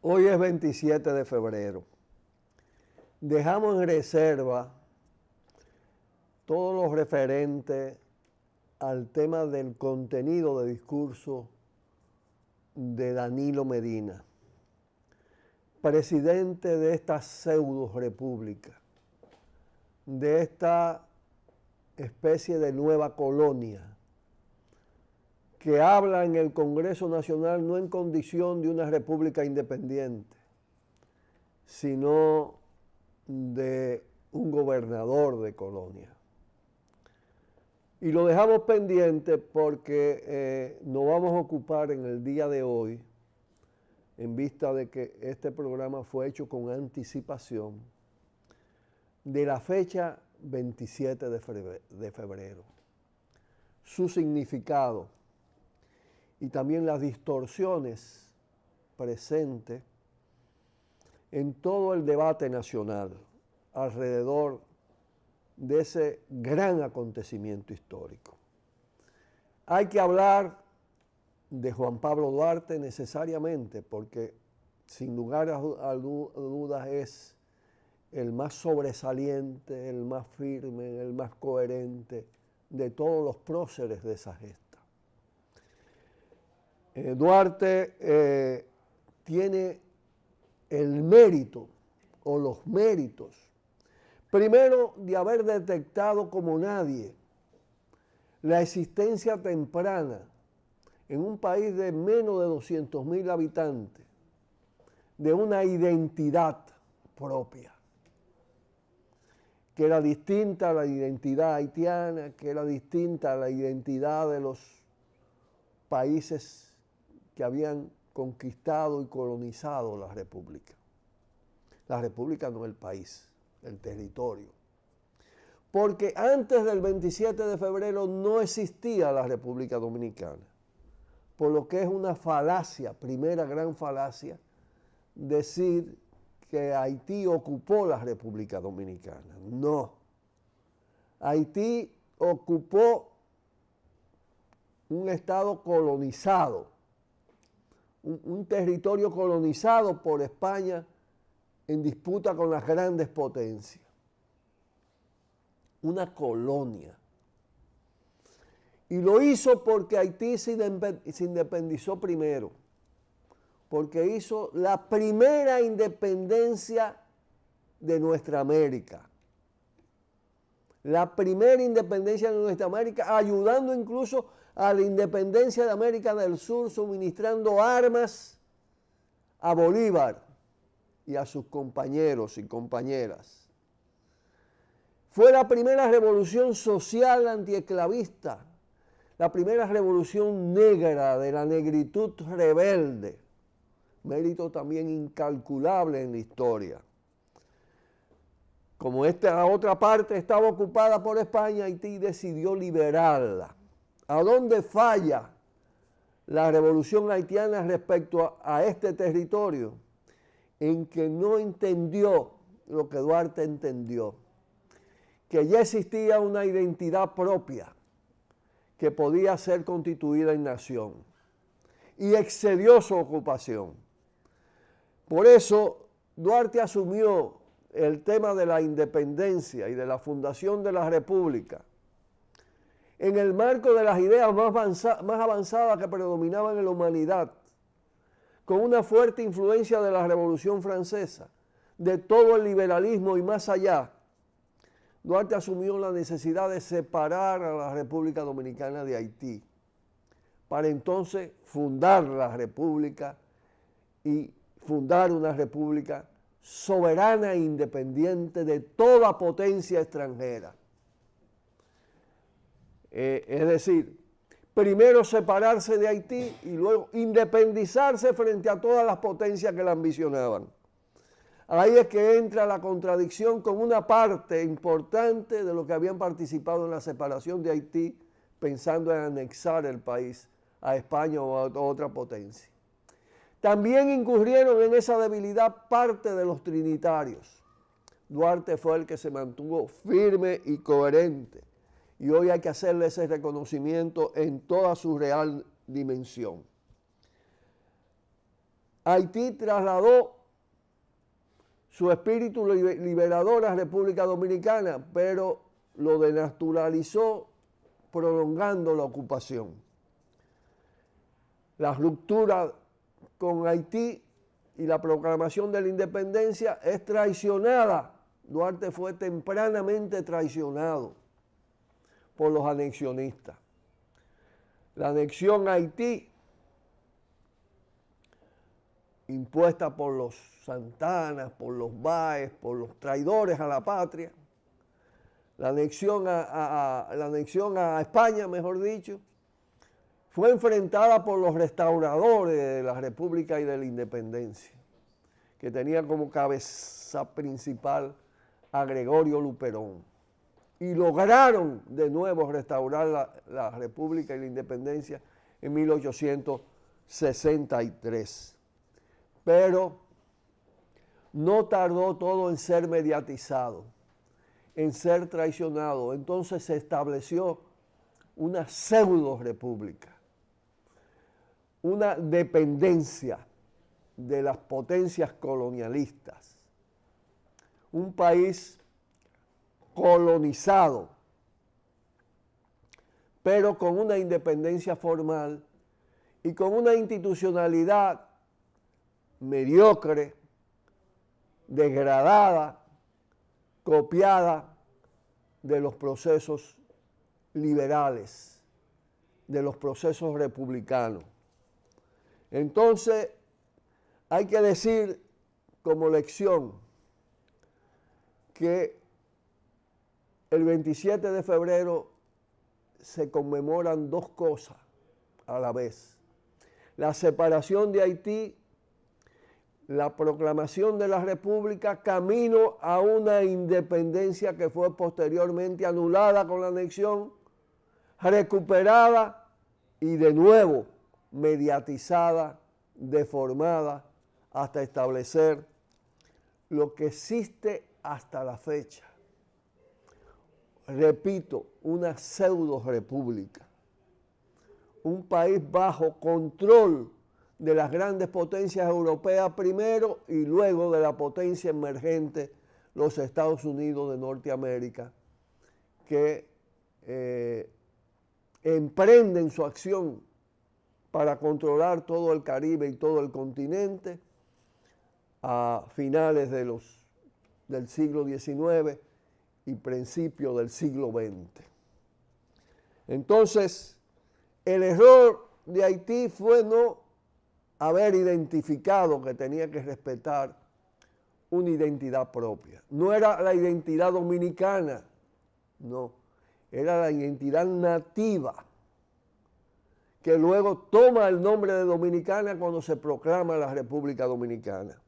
Hoy es 27 de febrero. Dejamos en reserva todo lo referente al tema del contenido de discurso de Danilo Medina, presidente de esta pseudo república, de esta especie de nueva colonia, que habla en el Congreso Nacional no en condición de una república independiente, sino de un gobernador de colonia. Y lo dejamos pendiente porque nos vamos a ocupar en el día de hoy, en vista de que este programa fue hecho con anticipación, de la fecha 27 de febrero, su significado y también las distorsiones presentes en todo el debate nacional alrededor de ese gran acontecimiento histórico. Hay que hablar de Juan Pablo Duarte necesariamente, porque sin lugar a dudas es el más sobresaliente, el más firme, el más coherente de todos los próceres de esa gesta. Duarte tiene el mérito o los méritos, primero, de haber detectado como nadie la existencia temprana en un país de menos de 200.000 habitantes de una identidad propia, que era distinta a la identidad haitiana, que era distinta a la identidad de los países que habían conquistado y colonizado la república. La república no el país, el territorio. Porque antes del 27 de febrero no existía la República Dominicana, por lo que es una falacia, primera gran falacia, decir que Haití ocupó la República Dominicana. No. Haití ocupó un estado colonizado, un territorio colonizado por España en disputa con las grandes potencias. Una colonia. Y lo hizo porque Haití se independizó primero, porque hizo la primera independencia de nuestra América. La primera independencia de nuestra América, ayudando incluso a la independencia de América del Sur, suministrando armas a Bolívar y a sus compañeros y compañeras. Fue la primera revolución social antiesclavista, la primera revolución negra de la negritud rebelde, mérito también incalculable en la historia. Como esta otra parte estaba ocupada por España, Haití decidió liberarla. ¿A dónde falla la revolución haitiana respecto a este territorio? En que no entendió lo que Duarte entendió, que ya existía una identidad propia que podía ser constituida en nación, y excedió su ocupación. Por eso Duarte asumió el tema de la independencia y de la fundación de la República en el marco de las ideas más avanzadas que predominaban en la humanidad, con una fuerte influencia de la Revolución Francesa, de todo el liberalismo y más allá. Duarte asumió la necesidad de separar a la República Dominicana de Haití, para entonces fundar la República y fundar una República soberana e independiente de toda potencia extranjera. Es decir, primero separarse de Haití y luego independizarse frente a todas las potencias que la ambicionaban. Ahí es que entra la contradicción con una parte importante de los que habían participado en la separación de Haití, pensando en anexar el país a España o a otra potencia. También incurrieron en esa debilidad parte de los trinitarios. Duarte fue el que se mantuvo firme y coherente. Y hoy hay que hacerle ese reconocimiento en toda su real dimensión. Haití trasladó su espíritu liberador a República Dominicana, pero lo denaturalizó prolongando la ocupación. La ruptura con Haití y la proclamación de la independencia es traicionada. Duarte fue tempranamente traicionado por los anexionistas. La anexión a Haití, impuesta por los Santanas, por los Báez, por los traidores a la patria, la anexión a España, mejor dicho, fue enfrentada por los restauradores de la República y de la Independencia, que tenía como cabeza principal a Gregorio Luperón. Y lograron de nuevo restaurar la República y la Independencia en 1863. Pero no tardó todo en ser mediatizado, en ser traicionado. Entonces se estableció una pseudo-república, una dependencia de las potencias colonialistas, un país colonizado, pero con una independencia formal y con una institucionalidad mediocre, degradada, copiada de los procesos liberales, de los procesos republicanos. Entonces, hay que decir como lección que el 27 de febrero se conmemoran dos cosas a la vez: la separación de Haití, la proclamación de la República, camino a una independencia que fue posteriormente anulada con la anexión, recuperada y de nuevo mediatizada, deformada, hasta establecer lo que existe hasta la fecha. Repito, una pseudo-república, un país bajo control de las grandes potencias europeas primero y luego de la potencia emergente, los Estados Unidos de Norteamérica, que emprenden su acción para controlar todo el Caribe y todo el continente a finales del siglo XIX y principios del siglo XX. Entonces, el error de Haití fue no haber identificado que tenía que respetar una identidad propia. No era la identidad dominicana, no, era la identidad nativa, que luego toma el nombre de Dominicana cuando se proclama la República Dominicana.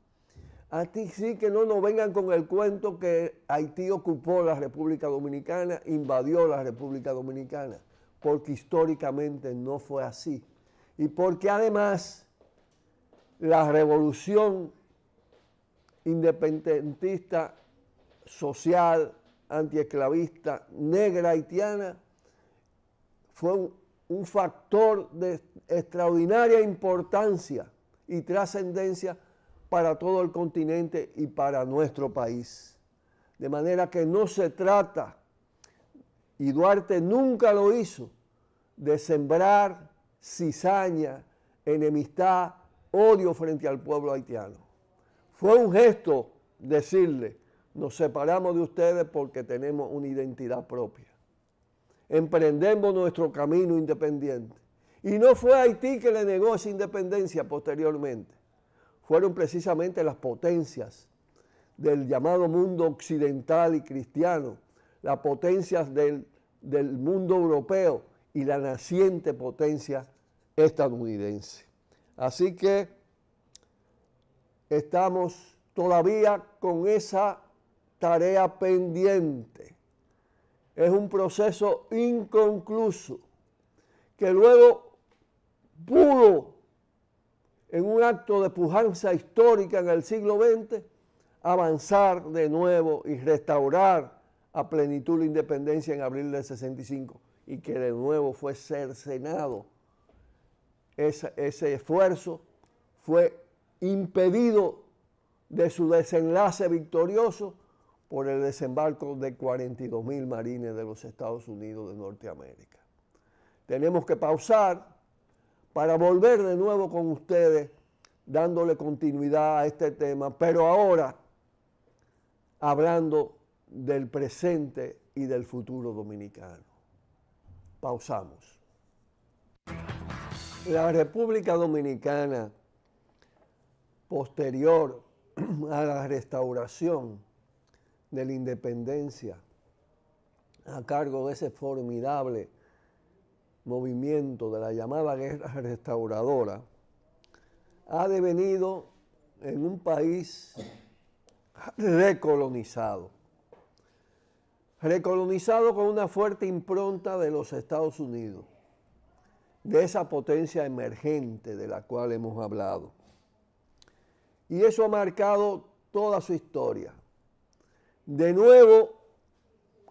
Así sí que no nos vengan con el cuento que Haití ocupó la República Dominicana, invadió la República Dominicana, porque históricamente no fue así. Y porque además la revolución independentista, social, antiesclavista, negra haitiana, fue un factor de extraordinaria importancia y trascendencia para todo el continente y para nuestro país. De manera que no se trata, y Duarte nunca lo hizo, de sembrar cizaña, enemistad, odio frente al pueblo haitiano. Fue un gesto decirle: nos separamos de ustedes porque tenemos una identidad propia. Emprendemos nuestro camino independiente. Y no fue Haití que le negó esa independencia posteriormente. Fueron precisamente las potencias del llamado mundo occidental y cristiano, las potencias del mundo europeo y la naciente potencia estadounidense. Así que estamos todavía con esa tarea pendiente. Es un proceso inconcluso que luego pudo, en un acto de pujanza histórica en el siglo XX, avanzar de nuevo y restaurar a plenitud la independencia en abril del 65, y que de nuevo fue cercenado. Ese esfuerzo fue impedido de su desenlace victorioso por el desembarco de 42,000 marines de los Estados Unidos de Norteamérica. Tenemos que pausar para volver de nuevo con ustedes, dándole continuidad a este tema, pero ahora hablando del presente y del futuro dominicano. Pausamos. La República Dominicana, posterior a la restauración de la independencia, a cargo de ese formidable movimiento de la llamada guerra restauradora, ha devenido en un país recolonizado con una fuerte impronta de los Estados Unidos, de esa potencia emergente de la cual hemos hablado. Y eso ha marcado toda su historia. De nuevo,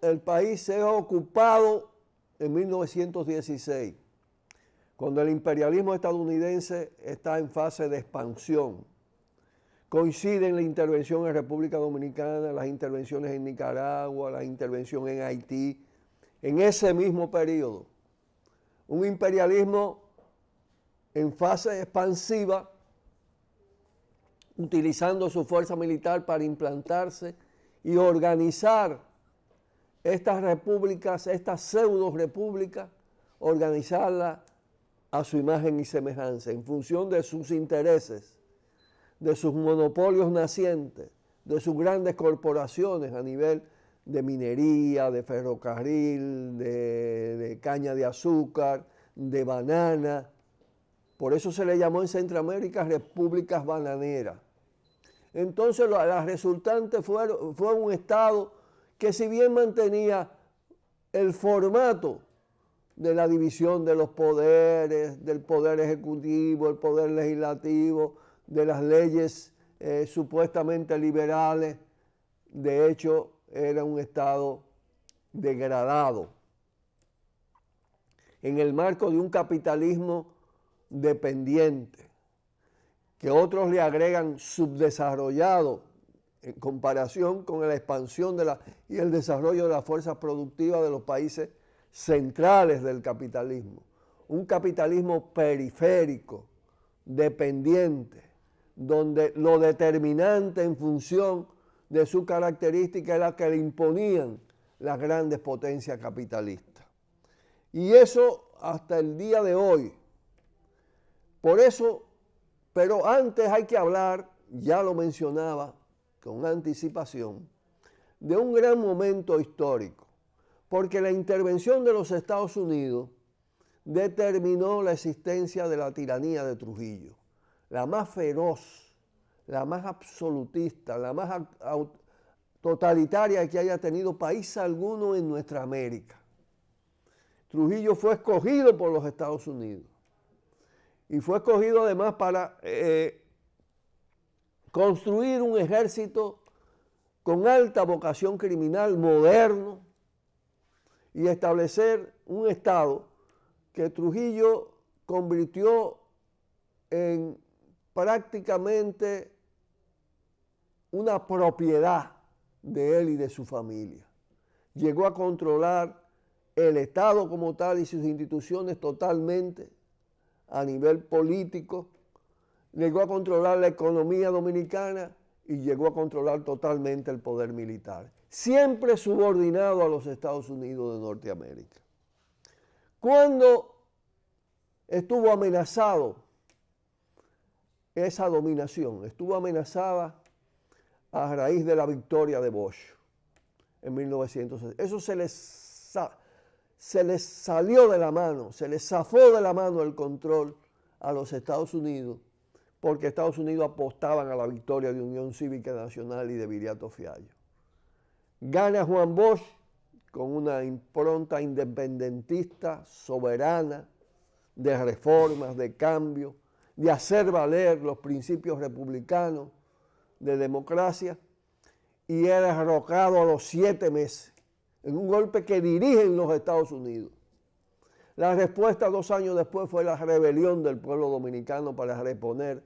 el país se ha ocupado en 1916, cuando el imperialismo estadounidense está en fase de expansión. Coinciden la intervención en República Dominicana, las intervenciones en Nicaragua, la intervención en Haití, en ese mismo periodo. Un imperialismo en fase expansiva, utilizando su fuerza militar para implantarse y organizar estas repúblicas, estas pseudo-repúblicas, organizarlas a su imagen y semejanza, en función de sus intereses, de sus monopolios nacientes, de sus grandes corporaciones a nivel de minería, de ferrocarril, de caña de azúcar, de banana. Por eso se le llamó en Centroamérica repúblicas bananeras. Entonces las resultantes fue un Estado que, si bien mantenía el formato de la división de los poderes, del poder ejecutivo, el poder legislativo, de las leyes supuestamente liberales, de hecho era un Estado degradado, en el marco de un capitalismo dependiente, que otros le agregan subdesarrollado en comparación con la expansión y el desarrollo de las fuerzas productivas de los países centrales del capitalismo. Un capitalismo periférico, dependiente, donde lo determinante en función de su característica era que le imponían las grandes potencias capitalistas. Y eso hasta el día de hoy. Por eso, pero antes hay que hablar, ya lo mencionaba con anticipación, de un gran momento histórico, porque la intervención de los Estados Unidos determinó la existencia de la tiranía de Trujillo, la más feroz, la más absolutista, la más totalitaria que haya tenido país alguno en nuestra América. Trujillo fue escogido por los Estados Unidos y fue escogido además para construir un ejército con alta vocación criminal, moderno, y establecer un Estado que Trujillo convirtió en prácticamente una propiedad de él y de su familia. Llegó a controlar el Estado como tal y sus instituciones totalmente a nivel político, llegó a controlar la economía dominicana y llegó a controlar totalmente el poder militar, siempre subordinado a los Estados Unidos de Norteamérica. Cuando estuvo amenazado esa dominación, estuvo amenazada a raíz de la victoria de Bosch en 1960. Eso se les salió de la mano, se les zafó de la mano el control a los Estados Unidos, porque Estados Unidos apostaban a la victoria de Unión Cívica Nacional y de Viriato Fiallo. Gana Juan Bosch con una impronta independentista, soberana, de reformas, de cambio, de hacer valer los principios republicanos, de democracia, y era derrocado a los 7 meses, en un golpe que dirigen los Estados Unidos. La respuesta 2 años después fue la rebelión del pueblo dominicano para reponer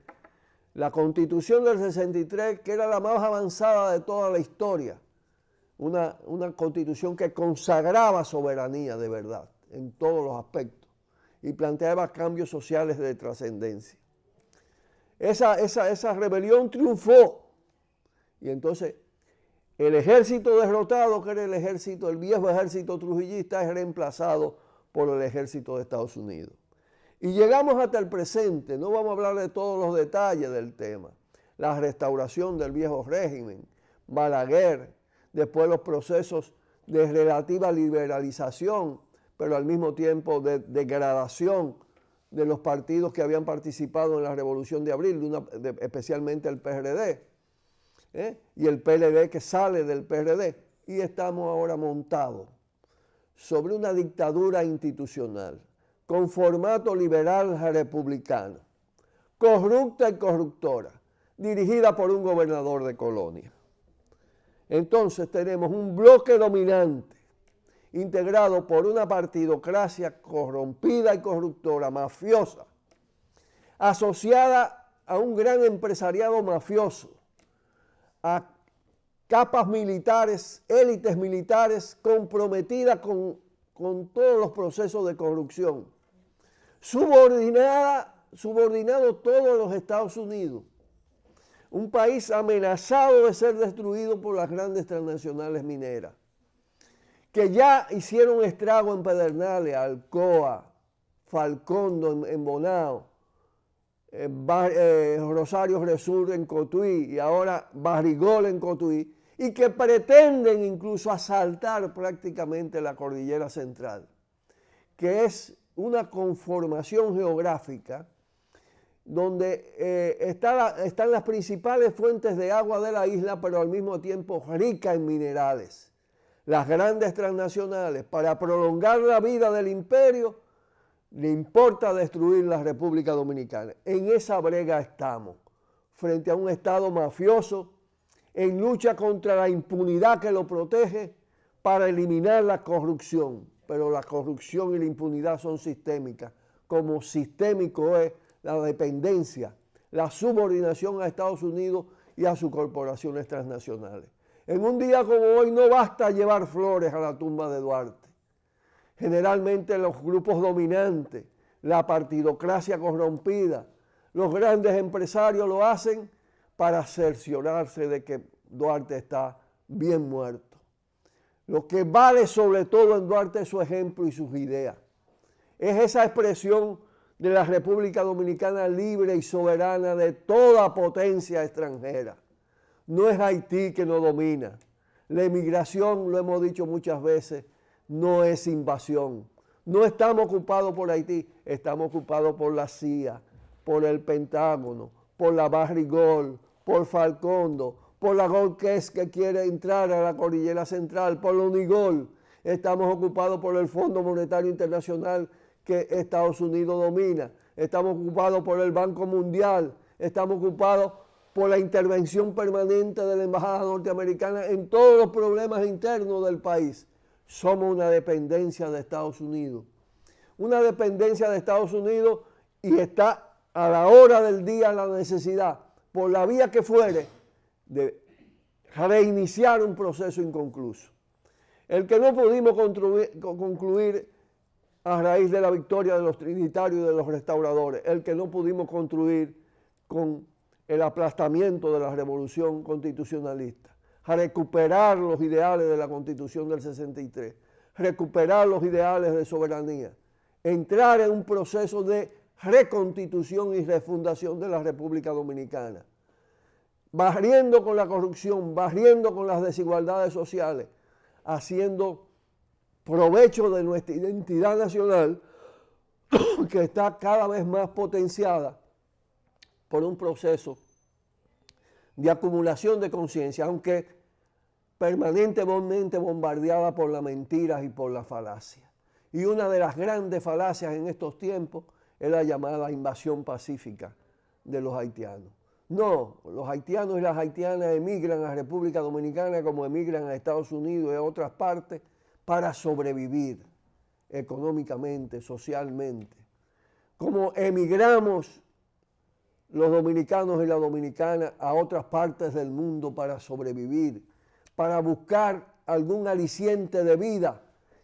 La Constitución del 63, que era la más avanzada de toda la historia, una Constitución que consagraba soberanía de verdad en todos los aspectos y planteaba cambios sociales de trascendencia. Esa rebelión triunfó y entonces el ejército derrotado, que era el viejo ejército trujillista, es reemplazado por el ejército de Estados Unidos. Y llegamos hasta el presente, no vamos a hablar de todos los detalles del tema. La restauración del viejo régimen, Balaguer, después los procesos de relativa liberalización, pero al mismo tiempo de degradación de los partidos que habían participado en la Revolución de Abril, especialmente el PRD, y el PLD que sale del PRD. Y estamos ahora montados sobre una dictadura institucional, con formato liberal republicano, corrupta y corruptora, dirigida por un gobernador de colonia. Entonces tenemos un bloque dominante, integrado por una partidocracia corrompida y corruptora, mafiosa, asociada a un gran empresariado mafioso, a capas militares, élites militares comprometidas con todos los procesos de corrupción, subordinado todo a los Estados Unidos, un país amenazado de ser destruido por las grandes transnacionales mineras, que ya hicieron estrago en Pedernales, Alcoa, Falcondo en Bonao, Rosario Resur en Cotuí y ahora Barrigol en Cotuí, y que pretenden incluso asaltar prácticamente la cordillera central, que es una conformación geográfica donde están las principales fuentes de agua de la isla, pero al mismo tiempo rica en minerales. Las grandes transnacionales, para prolongar la vida del imperio, le importa destruir la República Dominicana. En esa brega estamos, frente a un Estado mafioso, en lucha contra la impunidad que lo protege para eliminar la corrupción. Pero la corrupción y la impunidad son sistémicas, como sistémico es la dependencia, la subordinación a Estados Unidos y a sus corporaciones transnacionales. En un día como hoy no basta llevar flores a la tumba de Duarte. Generalmente los grupos dominantes, la partidocracia corrompida, los grandes empresarios lo hacen para cerciorarse de que Duarte está bien muerto. Lo que vale sobre todo en Duarte es su ejemplo y sus ideas. Es esa expresión de la República Dominicana libre y soberana de toda potencia extranjera. No es Haití que nos domina. La emigración, lo hemos dicho muchas veces, no es invasión. No estamos ocupados por Haití, estamos ocupados por la CIA, por el Pentágono, por la Barrigol, por Falcondo, por la Gold Quest que quiere entrar a la cordillera central, por la Unigol. Estamos ocupados por el Fondo Monetario Internacional que Estados Unidos domina. Estamos ocupados por el Banco Mundial. Estamos ocupados por la intervención permanente de la Embajada Norteamericana en todos los problemas internos del país. Somos una dependencia de Estados Unidos. Una dependencia de Estados Unidos y está a la hora del día la necesidad, por la vía que fuere, de reiniciar un proceso inconcluso. El que no pudimos concluir a raíz de la victoria de los trinitarios y de los restauradores, el que no pudimos construir con el aplastamiento de la revolución constitucionalista, a recuperar los ideales de la Constitución del 63, recuperar los ideales de soberanía, entrar en un proceso de reconstitución y refundación de la República Dominicana, barriendo con la corrupción, barriendo con las desigualdades sociales, haciendo provecho de nuestra identidad nacional que está cada vez más potenciada por un proceso de acumulación de conciencia, aunque permanentemente bombardeada por las mentiras y por la falacia. Y una de las grandes falacias en estos tiempos es la llamada invasión pacífica de los haitianos. No, los haitianos y las haitianas emigran a República Dominicana como emigran a Estados Unidos y a otras partes para sobrevivir económicamente, socialmente. Como emigramos los dominicanos y las dominicanas a otras partes del mundo para sobrevivir, para buscar algún aliciente de vida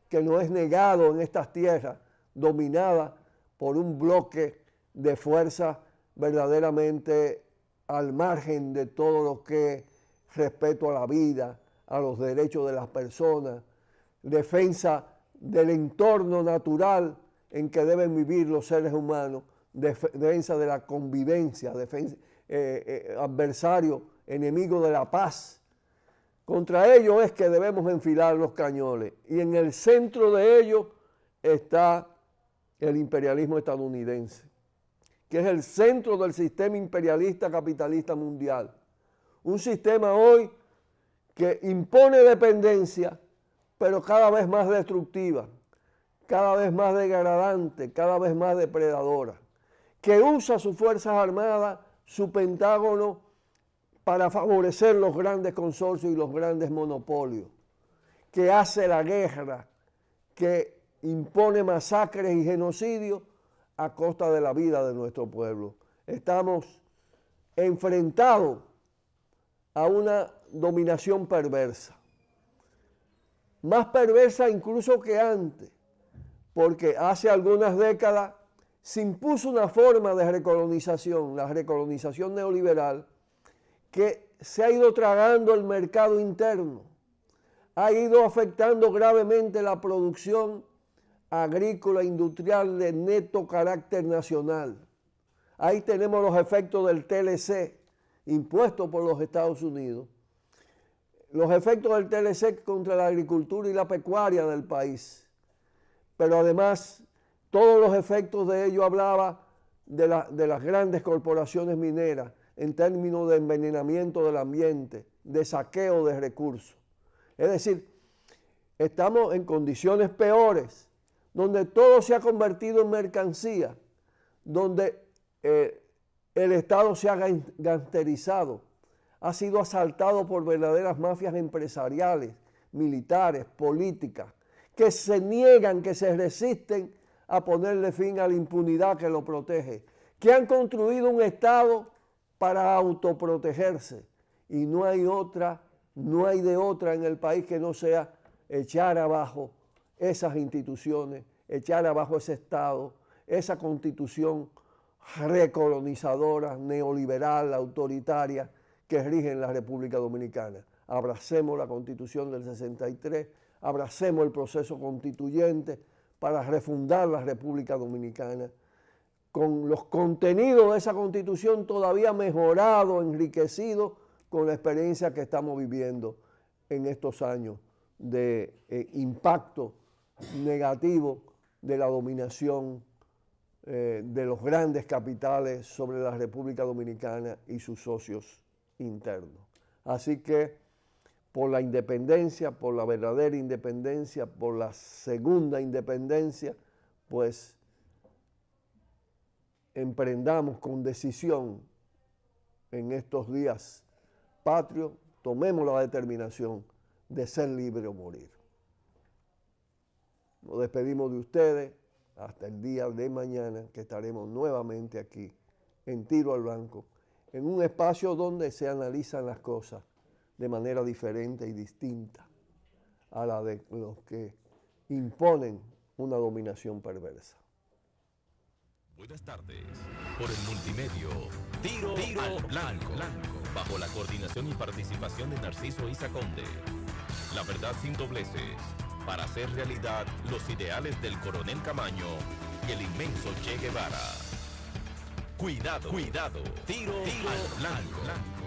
que nos es negado en estas tierras dominadas por un bloque de fuerzas verdaderamente al margen de todo lo que es respeto a la vida, a los derechos de las personas, defensa del entorno natural en que deben vivir los seres humanos, defensa de la convivencia, adversario, enemigo de la paz. Contra ellos es que debemos enfilar los cañones. Y en el centro de ellos está el imperialismo estadounidense, que es el centro del sistema imperialista capitalista mundial. Un sistema hoy que impone dependencia, pero cada vez más destructiva, cada vez más degradante, cada vez más depredadora, que usa sus Fuerzas Armadas, su Pentágono, para favorecer los grandes consorcios y los grandes monopolios, que hace la guerra, que impone masacres y genocidios a costa de la vida de nuestro pueblo. Estamos enfrentados a una dominación perversa, más perversa incluso que antes, porque hace algunas décadas se impuso una forma de recolonización, la recolonización neoliberal, que se ha ido tragando el mercado interno, ha ido afectando gravemente la producción agrícola industrial de neto carácter nacional. Ahí tenemos los efectos del TLC, impuesto por los Estados Unidos, los efectos del TLC contra la agricultura y la pecuaria del país, pero además todos los efectos de ello hablaba de las grandes corporaciones mineras en términos de envenenamiento del ambiente, de saqueo de recursos. Es decir, estamos en condiciones peores, donde todo se ha convertido en mercancía, donde el Estado se ha gangsterizado, ha sido asaltado por verdaderas mafias empresariales, militares, políticas, que se niegan, que se resisten a ponerle fin a la impunidad que lo protege, que han construido un Estado para autoprotegerse, y no hay de otra en el país que no sea echar abajo esas instituciones, echar abajo ese Estado, esa constitución recolonizadora, neoliberal, autoritaria que rige en la República Dominicana. Abracemos la Constitución del 63, abracemos el proceso constituyente para refundar la República Dominicana, con los contenidos de esa Constitución todavía mejorados, enriquecidos con la experiencia que estamos viviendo en estos años de impacto negativo de la dominación de los grandes capitales sobre la República Dominicana y sus socios internos. Así que por la independencia, por la verdadera independencia, por la segunda independencia, pues emprendamos con decisión en estos días patrios, tomemos la determinación de ser libre o morir. Nos despedimos de ustedes hasta el día de mañana, que estaremos nuevamente aquí en Tiro al Blanco, en un espacio donde se analizan las cosas de manera diferente y distinta a la de los que imponen una dominación perversa. Buenas tardes. Por el multimedio Tiro al Blanco, bajo la coordinación y participación de Narciso Isa Conde. La verdad sin dobleces, para hacer realidad los ideales del Coronel Camaño y el inmenso Che Guevara. Cuidado, Tiro al Blanco.